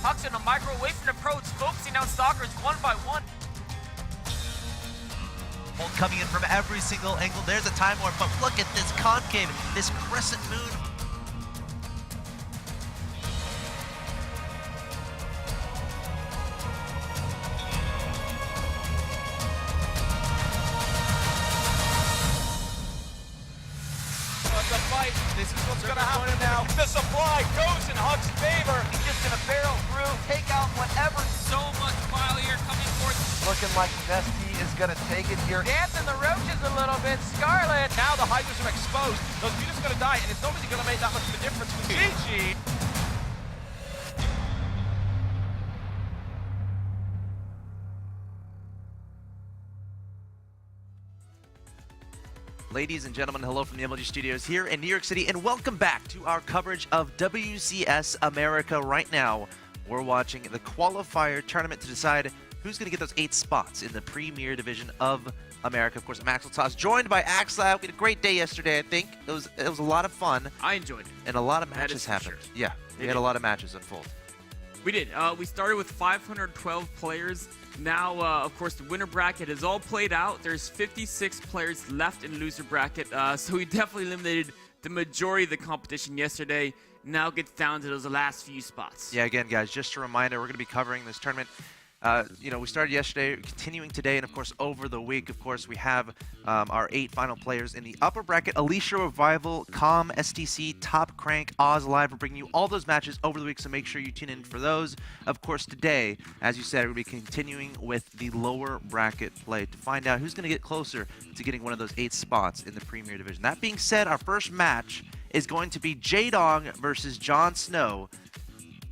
Huck's in a microwave from the approach, focusing on stalkers one by one. Bolt coming in from every single angle. There's a time warp, but look at this concave, this crescent moon. The fight. This is what's going to happen now. The supply goes in Huck's favor. He's just gonna barrel through, take out whatever. So much pile here coming towards. Looking like Nesty is going to take it here. Dancing the roaches a little bit. Scarlet. Now the Hydras are exposed. Those units are going to die, and it's not really going to make that much of a difference with GG. Ladies and gentlemen, hello from the MLG Studios here in New York City, and welcome back to our coverage of WCS America. Right now, we're watching the qualifier tournament to decide who's going to get those 8 spots in the Premier Division of America. Of course, I'm Axel Toss, joined by Axlab. We had a great day yesterday, I think. It was a lot of fun. I enjoyed it. And a lot of matches happened. Sure. Yeah, we had a lot of matches unfold. We did. We started with 512 players. Now, of course, the winner bracket is all played out. There's 56 players left in the loser bracket, so we definitely eliminated the majority of the competition yesterday. Now it gets down to those last few spots. Yeah, again, guys, just a reminder, we're going to be covering this tournament. We started yesterday, continuing today, and of course over the week. Of course, we have our 8 final players in the upper bracket: Alicia, Revival, Calm, STC, Top Crank, Oz Live. We're bringing you all those matches over the week, so make sure you tune in for those. Of course, today, as you said, we'll be continuing with the lower bracket play to find out who's going to get closer to getting one of those 8 spots in the Premier Division. That being said, our first match is going to be Jaedong versus Jon Snow.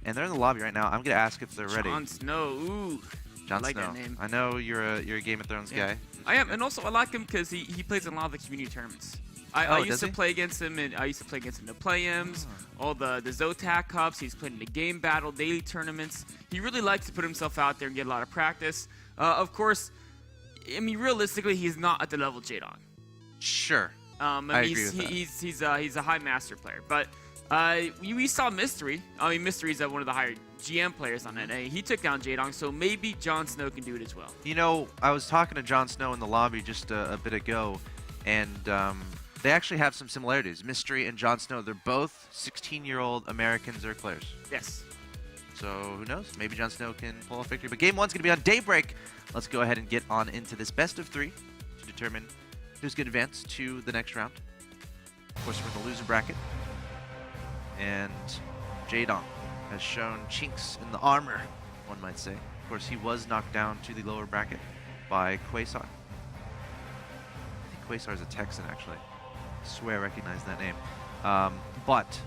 And they're in the lobby right now. I'm gonna ask if they're ready. Jon Snow, ooh. Jon I like Snow. that name. I know you're a Game of Thrones guy. I am, and also I like him because he plays in a lot of the community tournaments. I used to play against him, and I used to play against him in the play-ins, all the Zotac Cups. He's played in the game battle, daily tournaments. He really likes to put himself out there and get a lot of practice. Of course, I mean, realistically, he's not at the level of Jaedong. Sure. I mean, agree with that. He's a high master player, but we saw Mystery. I mean, Mystery's one of the higher GM players on NA. He took down Jaedong, so maybe Jon Snow can do it as well. You know, I was talking to Jon Snow in the lobby just a bit ago, and they actually have some similarities. Mystery and Jon Snow, they're both 16-year-old American Zerg players. Yes. So who knows? Maybe Jon Snow can pull off victory. But game 1's going to be on Daybreak. Let's go ahead and get on into this best of 3 to determine who's going to advance to the next round. Of course, we're in the loser bracket. And Jaedong has shown chinks in the armor, one might say. Of course, he was knocked down to the lower bracket by Quasar. I think Quasar is a Texan, actually. I swear I recognize that name. But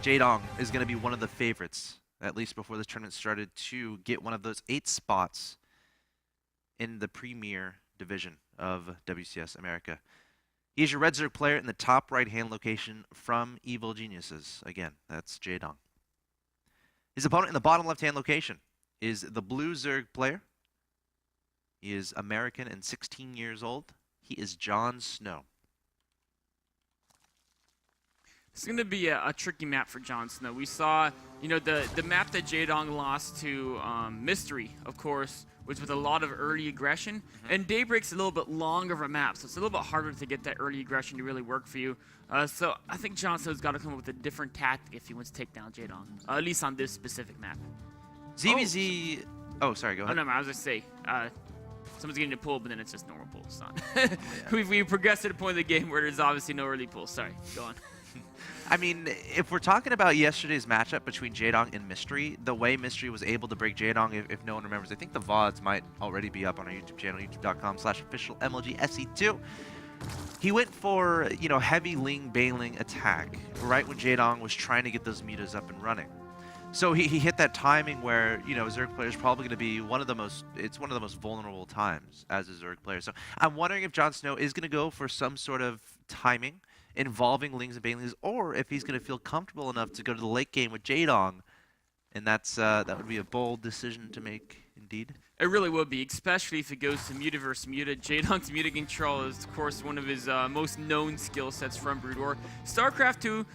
Jaedong is going to be one of the favorites, at least before this tournament started, to get one of those 8 spots in the Premier Division of WCS America. He's your Red Zerg player in the top right-hand location from Evil Geniuses. Again, that's Jaedong. His opponent in the bottom left-hand location is the Blue Zerg player. He is American and 16 years old. He is Jon Snow. It's going to be a tricky map for Jon Snow. We saw, you know, the map that Jaedong lost to Mystery, of course, was with a lot of early aggression. And Daybreak's a little bit longer of a map, so it's a little bit harder to get that early aggression to really work for you. So I think Jon Snow's got to come up with a different tactic if he wants to take down Jaedong, at least on this specific map. ZVZ... Oh, sorry, go ahead. Oh, no, I was just say, someone's getting a pull, but then it's just normal pull. It's not. We've progressed to the point of the game where there's obviously no early pull. Sorry, go on. I mean, if we're talking about yesterday's matchup between Jaedong and Mystery, the way Mystery was able to break Jaedong, if no one remembers, I think the VODs might already be up on our YouTube channel, youtube.com/officialmlgse2. He went for, you know, heavy Ling Bailing attack right when Jaedong was trying to get those mutas up and running. So he hit that timing where, you know, Zerg player is probably going to be one of the most vulnerable times as a Zerg player. So I'm wondering if Jon Snow is going to go for some sort of timing involving Lings and Bailings, or if he's going to feel comfortable enough to go to the late game with Jaedong, and that would be a bold decision to make indeed. It really will be, especially if it goes to Muta versus Muta. Jaedong's Muta control is, of course, one of his most known skill sets from Brood War. StarCraft 2,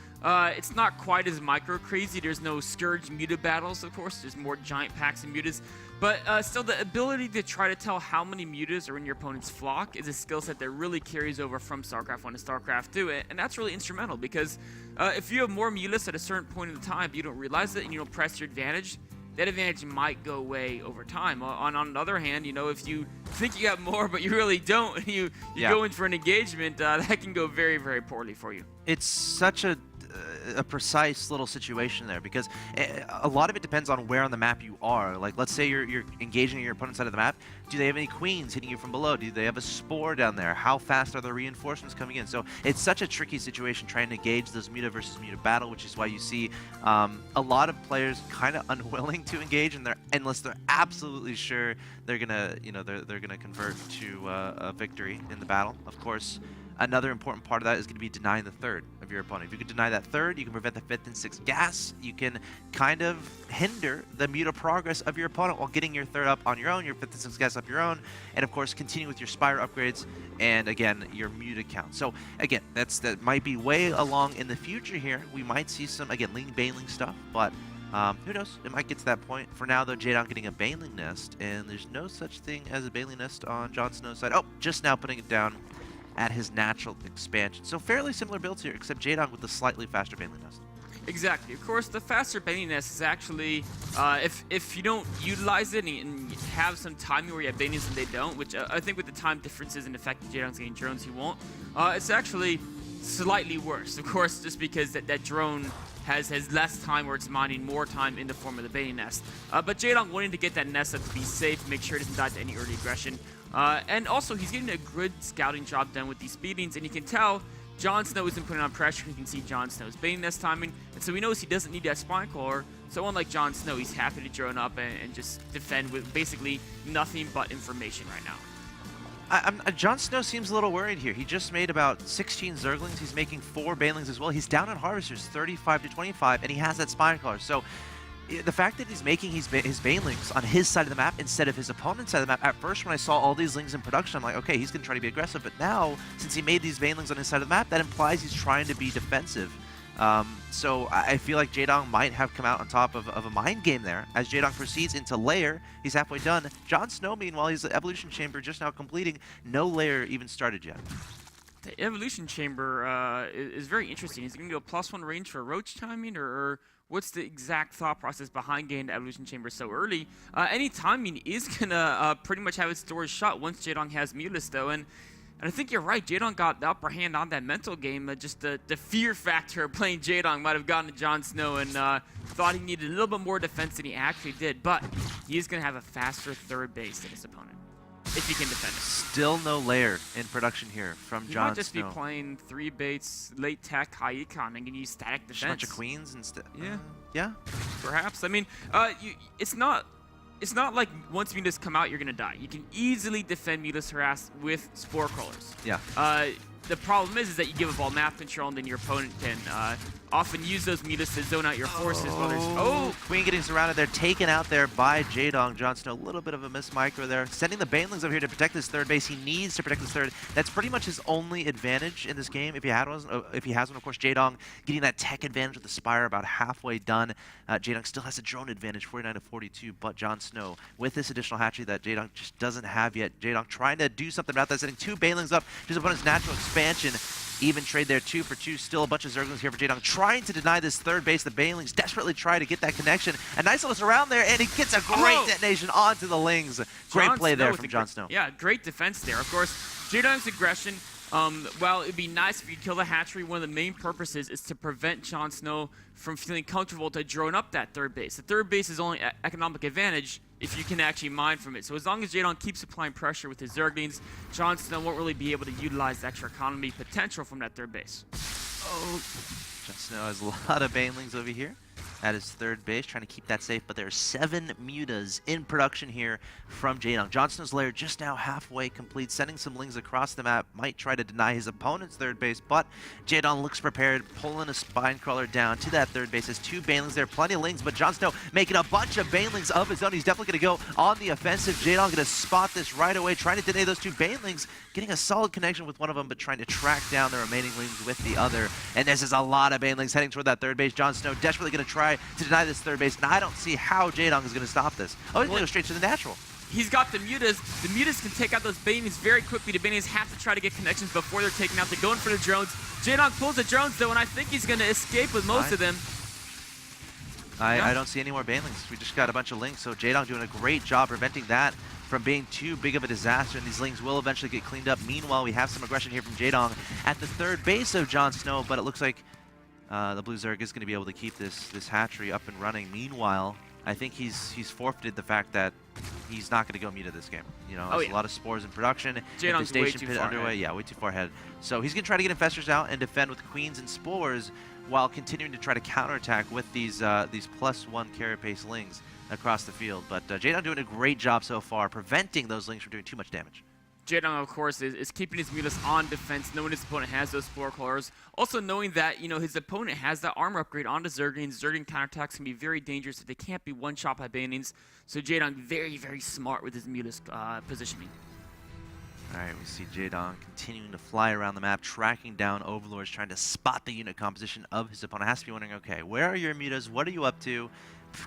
it's not quite as micro-crazy. There's no Scourge Muta battles, of course. There's more giant packs of Mutas. But still, the ability to try to tell how many Mutas are in your opponent's flock is a skill set that really carries over from StarCraft 1 to StarCraft 2. And that's really instrumental because if you have more Mutas at a certain point in the time, but you don't realize it and you don't press your advantage, that advantage might go away over time. On the other hand, you know, if you think you got more but you really don't, and you go in for an engagement, that can go very, very poorly for you. It's such a precise little situation there because a lot of it depends on where on the map you are. Like, let's say you're engaging your opponent's side of the map. Do they have any queens hitting you from below? Do they have a spore down there? How fast are the reinforcements coming in? So it's such a tricky situation trying to gauge this Muta versus Muta battle, which is why you see a lot of players kind of unwilling to engage, and unless they're absolutely sure they're gonna, you know, they're gonna convert to a victory in the battle. Of course, another important part of that is going to be denying the third of your opponent. If you can deny that third, you can prevent the 5th and 6th gas. You can kind of hinder the Muta progress of your opponent while getting your third up on your own, your 5th and 6th gas up your own, and of course continue with your Spire upgrades and again your Muta count. So again, that might be way along in the future here. We might see some, again, Baneling stuff, but who knows? It might get to that point. For now, though, Jaedong getting a Baneling nest, and there's no such thing as a Baneling nest on Jon Snow's side. Oh, just now putting it down at his natural expansion. So fairly similar builds here, except Jaedong with the slightly faster Baneling nest. Exactly. Of course, the faster Baneling nest is actually, if you don't utilize it and you have some timing where you have Banelings and they don't, which I think with the time differences and the fact that Jaedong's getting drones, he won't. It's actually slightly worse, of course, just because that drone has less time where it's mining more time in the form of the Baneling nest. But Jaedong wanting to get that nest up to be safe, make sure it doesn't die to any early aggression. And also, he's getting a good scouting job done with these speedings, and you can tell Jon Snow isn't putting on pressure. You can see Jon Snow's Baneling nest timing, and so he knows he doesn't need that Spine Caller. So unlike Jon Snow, he's happy to drone up and just defend with basically nothing but information right now. Jon Snow seems a little worried here. He just made about 16 Zerglings. He's making 4 Banelings as well. He's down on Harvesters, 35 to 25, and he has that Spine Caller. So the fact that he's making his Banelings on his side of the map instead of his opponent's side of the map, at first when I saw all these Lings in production, I'm like, okay, he's going to try to be aggressive. But now, since he made these Banelings on his side of the map, that implies he's trying to be defensive. So I feel like Jaedong might have come out on top of a mind game there. As Jaedong proceeds into Lair, he's halfway done. Jon Snow, meanwhile, he's the Evolution Chamber just now completing. No Lair even started yet. The Evolution Chamber is very interesting. Is he going to go +1 range for Roach timing, or what's the exact thought process behind getting the Evolution Chamber so early? Any timing is going to pretty much have its doors shut once Jaedong has Mutas, though. And I think you're right. Jaedong got the upper hand on that mental game. Just the fear factor of playing Jaedong might have gotten to Jon Snow and thought he needed a little bit more defense than he actually did. But he is going to have a faster third base than his opponent, if he can defend it. Still no Lair in production here from Jon Snow. He might just be playing 3 baits, late tech, high econ, and can use static defense. Just a bunch of queens instead. Yeah. Yeah. Perhaps. I mean, it's not like once Mutas come out, you're going to die. You can easily defend Mutas Harass with Spore Crawlers. Yeah. The problem is that you give up all map control, and then your opponent can often use those Mutas to zone out your forces. Queen getting surrounded there, taken out there by Jaedong. Jon Snow, a little bit of a miss micro there. Sending the Banelings over here to protect this third base. He needs to protect this third. That's pretty much his only advantage in this game, if he has one. Of course, Jaedong getting that tech advantage with the Spire about halfway done. Jaedong still has a drone advantage, 49 to 42, but Jon Snow, with this additional hatchery that Jaedong just doesn't have yet. Jaedong trying to do something about that, sending 2 Banelings up to his opponent's natural expansion. Even trade there, 2 for 2. Still a bunch of Zerglings here for Jaedong, trying to deny this third base. The Banelings desperately try to get that connection. A nice little surround there, and he gets a great detonation onto the Lings. Great play there from Jon Snow. Yeah, great defense there. Of course, Jaedong's aggression, while it'd be nice if you kill the hatchery, one of the main purposes is to prevent Jon Snow from feeling comfortable to drone up that third base. The third base is only economic advantage if you can actually mine from it. So as long as Jaedong keeps applying pressure with his Zerglings, Jon Snow won't really be able to utilize the extra economy potential from that third base. Oh, Jon Snow has a lot of Banelings over here. at his third base, trying to keep that safe, but there are 7 mutas in production here from Jaedong. Jon Snow's lair just now halfway complete, sending some lings across the map, might try to deny his opponent's third base, but Jaedong looks prepared, pulling a spine crawler down to that third base. Has 2 banelings there, plenty of lings, but Jon Snow making a bunch of banelings of his own. He's definitely going to go on the offensive. Jaedong going to spot this right away, trying to deny those 2 banelings, getting a solid connection with one of them, but trying to track down the remaining lings with the other. And this is a lot of banelings heading toward that third base. Jon Snow desperately going to try to deny this third base, and I don't see how Jaedong is going to stop this. Oh, he's going to go straight to the natural. He's got the mutas. The mutas can take out those banelings very quickly. The banelings have to try to get connections before they're taken out. They're going for the drones. Jaedong pulls the drones, though, and I think he's going to escape with most of them. I don't see any more banelings. We just got a bunch of lings, so Jaedong doing a great job preventing that from being too big of a disaster, and these lings will eventually get cleaned up. Meanwhile, we have some aggression here from Jaedong at the third base of Jon Snow, but it looks like the Blue Zerg is going to be able to keep this hatchery up and running. Meanwhile, I think he's forfeited the fact that he's not going to go muta this game. You know, there's a lot of spores in production. Jaedong's way too pit far underway. ahead. Yeah, way too far ahead. So he's going to try to get infestors out and defend with queens and spores while continuing to try to counterattack with these +1 carapace lings across the field. But Jaedong doing a great job so far, preventing those lings from doing too much damage. Jaedong, of course, is keeping his mutas on defense, knowing his opponent has those spore crawlers. Also knowing that, you know, his opponent has that armor upgrade onto Zerglings. Zergling counterattacks can be very dangerous if they can't be one-shot by banelings. So Jaedong very, very smart with his mutas positioning. All right, we see Jaedong continuing to fly around the map, tracking down overlords, trying to spot the unit composition of his opponent. Has to be wondering, okay, where are your mutas? What are you up to?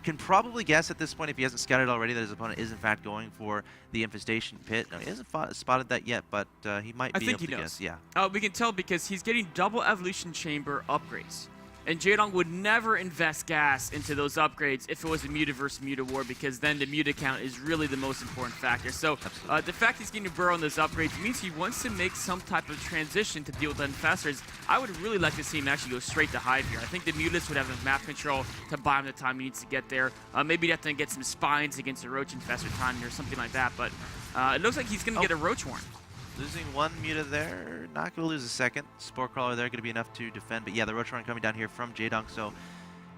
Can probably guess at this point, if he hasn't scouted already, that his opponent is in fact going for the infestation pit. No, he hasn't spotted that yet, but he might be able to guess. Yeah. We can tell because he's getting double evolution chamber upgrades. And Jaedong would never invest gas into those upgrades if it was a muta versus muta war, because then the muta count is really the most important factor. So the fact he's getting to burrow on those upgrades means he wants to make some type of transition to deal with infestors. I would really like to see him actually go straight to hive here. I think the mutas would have enough map control to buy him the time he needs to get there. Maybe he'd have to get some spines against a roach infestor timing or something like that. But it looks like he's going to get a roach warren. Losing 1 muta there, not going to lose a second. Spore crawler there, going to be enough to defend. But yeah, the roach run coming down here from Jaedong. So,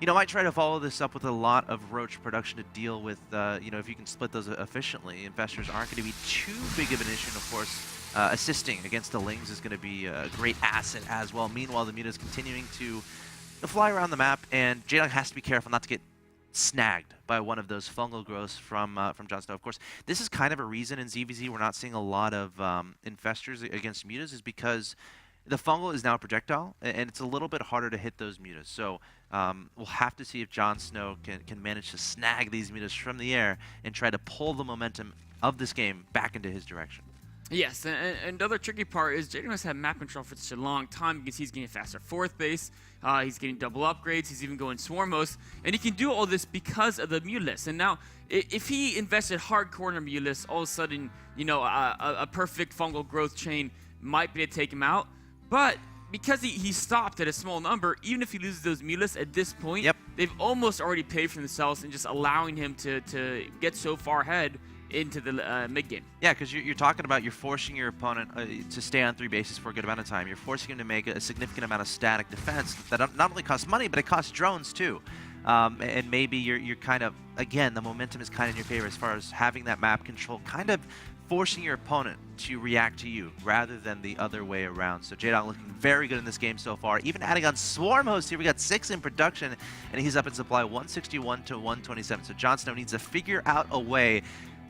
you know, might try to follow this up with a lot of roach production to deal with, you know, if you can split those efficiently. Infestors aren't going to be too big of an issue. And of course, assisting against the lings is going to be a great asset as well. Meanwhile, the muta is continuing to fly around the map, and Jaedong has to be careful not to get snagged by one of those fungal growths from Jon Snow. Of course, this is kind of a reason in ZVZ we're not seeing a lot of infestors against mutas, is because the fungal is now a projectile, and it's a little bit harder to hit those mutas. So we'll have to see if Jon Snow can manage to snag these mutas from the air and try to pull the momentum of this game back into his direction. Yes, and the other tricky part is Jaedong has had map control for such a long time because he's getting faster fourth base, he's getting double upgrades, he's even going Swarmos, and he can do all this because of the Mutalist. And now, if he invested hardcore in a Mutalist, all of a sudden, you know, a perfect fungal growth chain might be able to take him out. But because he stopped at a small number, even if he loses those Mutalists at this point, they've almost already paid for themselves and just allowing him to get so far ahead into the mid-game. Yeah, because you're talking about you're forcing your opponent to stay on 3 bases for a good amount of time. You're forcing him to make a significant amount of static defense that not only costs money, but it costs drones too. And maybe you're kind of, again, the momentum is kind of in your favor as far as having that map control, kind of forcing your opponent to react to you rather than the other way around. So Jaedong looking very good in this game so far. Even adding on Swarm Host here, we got 6 in production, and he's up in supply 161 to 127. So Jon Snow needs to figure out a way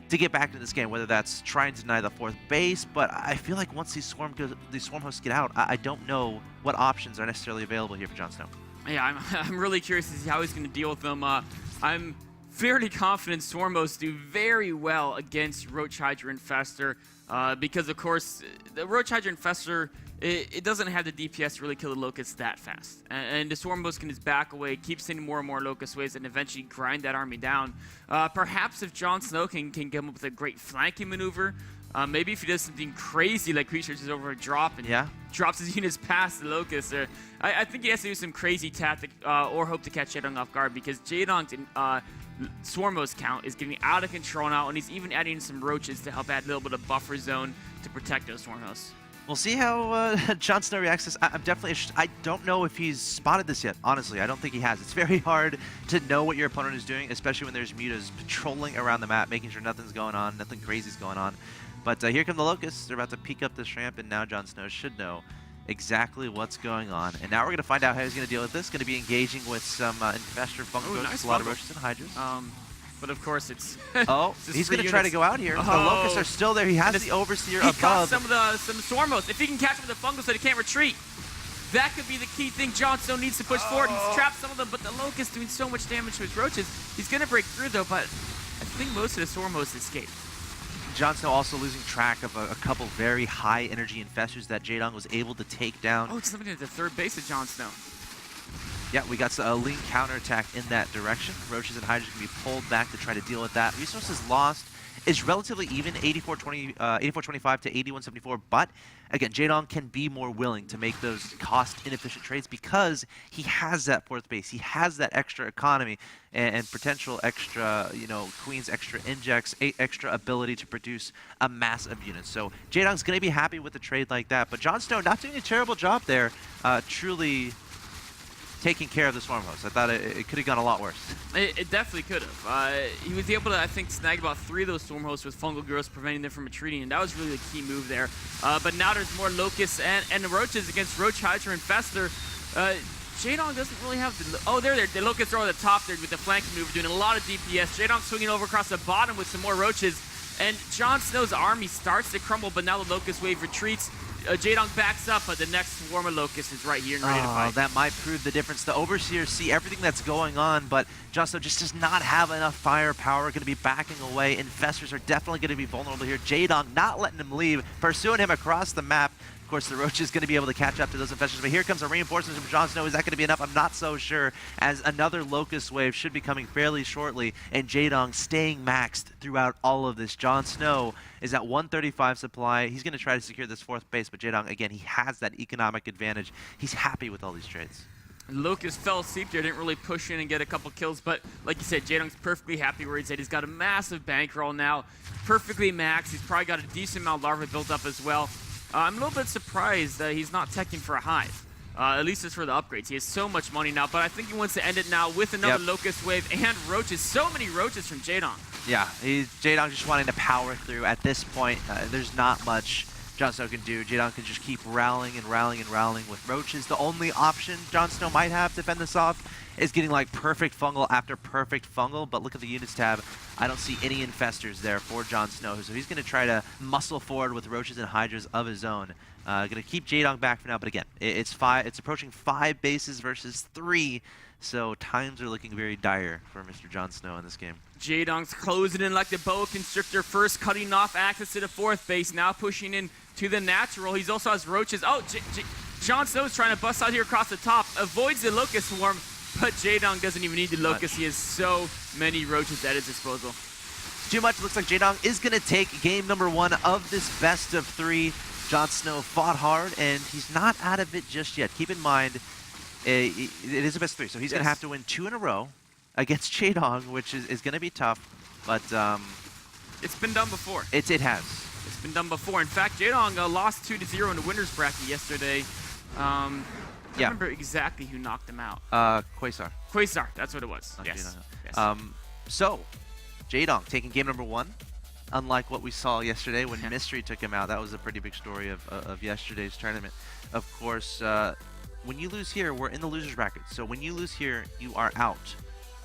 to get back into this game, whether that's trying to deny the 4th base, but I feel like once these swarm hosts get out, I don't know what options are necessarily available here for Jon Snow. Yeah, I'm really curious to see how he's going to deal with them. I'm fairly confident Swarm hosts do very well against Roach Hydra Infestor, because of course the Roach Hydra Infestor, it doesn't have the DPS to really kill the Locusts that fast. And the Swarm Host can just back away, keep sending more and more Locust waves, and eventually grind that army down. Perhaps if Jon Snow can come up with a great flanking maneuver, maybe if he does something crazy like researches over a drop and drops his units past the Locust, I think he has to do some crazy tactic or hope to catch Jaedong off guard, because Jaedong's Swarm Host count is getting out of control now, and he's even adding some roaches to help add a little bit of buffer zone to protect those Swarm Hosts. We'll see how Jon Snow reacts to this. I'm definitely interested. I don't know if he's spotted this yet, honestly. I don't think he has. It's very hard to know what your opponent is doing, especially when there's mutas patrolling around the map, making sure nothing's going on, nothing crazy's going on. But here come the Locusts. They're about to peek up this ramp, and now Jon Snow should know exactly what's going on. And now we're going to find out how he's going to deal with this. Going to be engaging with some Infestor, Fungal, nice a lot of fungal. Roaches and Hydras. But of course, it's Oh, it's he's three going to try to units. go out here. The Oh. Locusts are still there. He has And the Overseer He caught above. some Swarmos. If he can catch them with the fungal so they can't retreat, that could be the key thing Jon Snow needs to push forward. He's trapped some of them, but the Locust doing so much damage to his Roaches. He's going to break through, though, but I think most of the Swarmos escaped. Jon Snow also losing track of a couple very high energy Infestors that Jaedong was able to take down. Oh, it's limited to third base of Jon Snow. Yeah, we got a lean counterattack in that direction. Roaches and Hydras can be pulled back to try to deal with that. Resources lost is relatively even, 84.25 to 81.74. But again, Jaedong can be more willing to make those cost-inefficient trades because he has that fourth base. He has that extra economy and potential extra, Queen's extra injects, extra ability to produce a mass of units. So Jaedong's going to be happy with a trade like that. But Jon Snow not doing a terrible job there, truly taking care of the Swarm Host. I thought it could have gone a lot worse. It definitely could have. He was able to, I think, snag about 3 of those Swarm Hosts with Fungal Growth, preventing them from retreating, and that was really the key move there. But now there's more Locusts and Roaches against Roach, Hydra, and Fester. Jaedong doesn't really have the... Oh, there. The Locusts are on the top there with the flanking move, doing a lot of DPS. Jaedong swinging over across the bottom with some more Roaches. And Jon Snow's army starts to crumble, but now the Locust wave retreats. Jaedong backs up, but the next swarm of Locust is right here and ready to fight. That might prove the difference. The Overseers see everything that's going on, but Jon Snow just does not have enough firepower, going to be backing away. Infestors are definitely going to be vulnerable here. Jaedong not letting him leave, pursuing him across the map. Of course, the Roach is going to be able to catch up to those Infestors, but here comes a reinforcement from Jon Snow. Is that going to be enough? I'm not so sure, as another Locust wave should be coming fairly shortly, and Jaedong staying maxed throughout all of this. Jon Snow is at 135 supply. He's going to try to secure this fourth base, but Jaedong, again, he has that economic advantage. He's happy with all these trades. Locust fell asleep there, didn't really push in and get a couple kills, but like you said, Jaedong's perfectly happy where he's at. He's got a massive bankroll now, perfectly maxed. He's probably got a decent amount of larva built up as well. I'm a little bit surprised that he's not teching for a hive. At least it's for the upgrades. He has so much money now, but I think he wants to end it now with another Locust wave and Roaches. So many Roaches from Jaedong. Yeah, Jaedong just wanting to power through. At this point, there's not much Jon Snow can do. Jaedong can just keep rallying and rallying and rallying with Roaches. The only option Jon Snow might have to fend this off is getting like perfect fungal after perfect fungal, but look at the units tab. I don't see any Infestors there for Jon Snow, so he's going to try to muscle forward with Roaches and Hydras of his own. Going to keep Jaedong back for now, but again, it's approaching 5 bases versus 3, so times are looking very dire for Mr. Jon Snow in this game. Jaedong's closing in like the Boa Constrictor, first cutting off access to the fourth base, now pushing in to the natural. He's also has Roaches. Oh, Jon Snow's trying to bust out here across the top, avoids the Locust Swarm, but Jaedong doesn't even need the Locust. He has so many Roaches at his disposal. Too much. Looks like Jaedong is going to take game number 1 of this best of 3. Jon Snow fought hard, and he's not out of it just yet. Keep in mind, it is a best of 3, so he's going to have to win 2 in a row against Jaedong, which is going to be tough, but... it's been done before. It has. It's been done before. In fact, Jaedong lost 2-0 in the winner's bracket yesterday. I remember exactly who knocked him out. Quasar. Quasar, that's what it was. Okay, Yes. So, Jaedong taking game number 1. Unlike what we saw yesterday when Mystery took him out. That was a pretty big story of yesterday's tournament. Of course, when you lose here, we're in the loser's bracket. So when you lose here, you are out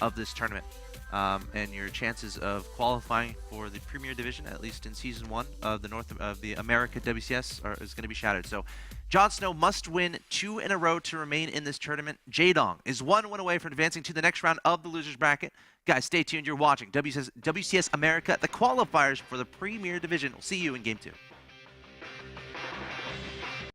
of this tournament. And your chances of qualifying for the Premier Division, at least in Season 1 of the America WCS, is going to be shattered. So Jon Snow must win 2 in a row to remain in this tournament. Jaedong is 1 win away from advancing to the next round of the loser's bracket. Guys, stay tuned. You're watching WCS America, the qualifiers for the Premier Division. We'll see you in Game 2.